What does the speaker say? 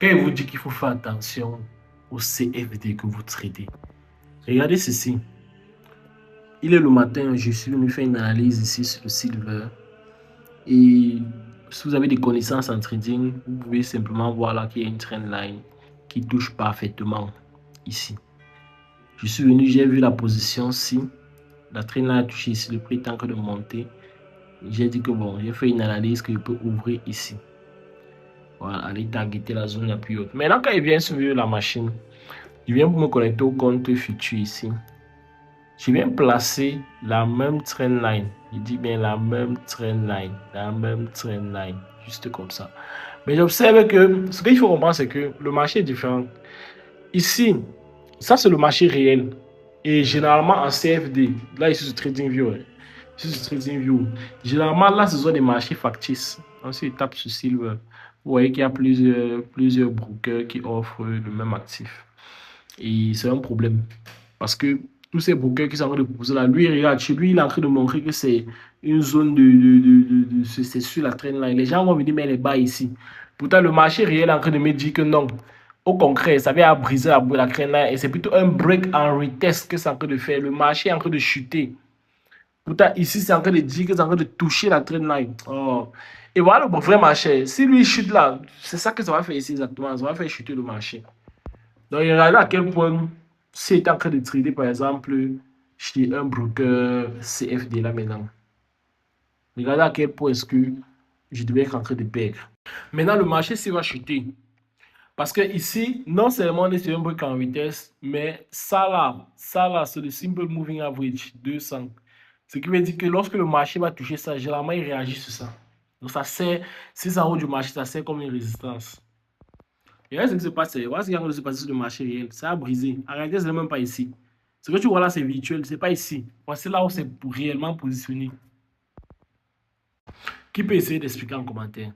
Quand il vous dit qu'il faut faire attention au CFD que vous traitez, regardez ceci. Il est le matin, je suis venu faire une analyse ici sur le Silver. Et si vous avez des connaissances en trading, vous pouvez simplement voir là qu'il y a une trendline qui touche parfaitement ici. Je suis venu, j'ai vu la position ci. La trendline a touché ici, le prix est en train de monter. J'ai dit que bon, j'ai fait une analyse que je peux ouvrir ici. Voilà, aller targeter la zone la plus haute. Maintenant, quand il vient sur la machine, je viens pour me connecter au compte futur ici. Je viens placer la même trendline. Je dis bien la même trendline. La même trendline. Juste comme ça. Mais j'observe que ce qu'il faut comprendre, c'est que le marché est différent. Ici, ça c'est le marché réel. Et généralement en CFD, là ici sur TradingView, ici sur TradingView, généralement là ce sont des marchés factices. Ensuite, il tape sur Silver. Vous voyez qu'il y a plusieurs brokers qui offrent le même actif. Et c'est un problème. Parce que tous ces brokers qui sont en train de poser là, lui, regarde, chez lui, il est en train de montrer que c'est une zone c'est sur la traîne là. Les gens vont venir mettre les bas ici. Pourtant, le marché réel est en train de me dire que non. Au concret, ça vient à briser la traîne là et c'est plutôt un break en retest que c'est en train de faire. Le marché est en train de chuter. Pourtant, ici, c'est en train de dire que c'est en train de toucher la traîne line. Oh. Et voilà le vrai marché. Si lui chute là, c'est ça que ça va faire ici exactement. Ça va faire chuter le marché. Donc, regardez à quel point c'est en train de trader, par exemple, chez un broker CFD là maintenant. Regardez à quel point est-ce que je devais être en train de perdre. Maintenant, le marché s'il va chuter. Parce que ici, non seulement on est sur un break en vitesse, mais ça là, c'est le Simple Moving Average 200. Ce qui veut dire que lorsque le marché va toucher ça, généralement, il réagit sur ça. Donc, ça sert, si c'est en haut du marché, ça sert comme une résistance. Et là, ce qui se passe, voilà ce qui est en train de se passer sur le marché réel. Ça a brisé. En réalité, ce n'est même pas ici. Ce que tu vois là, c'est virtuel, c'est pas ici. Voici là où c'est réellement positionné. Qui peut essayer d'expliquer en commentaire?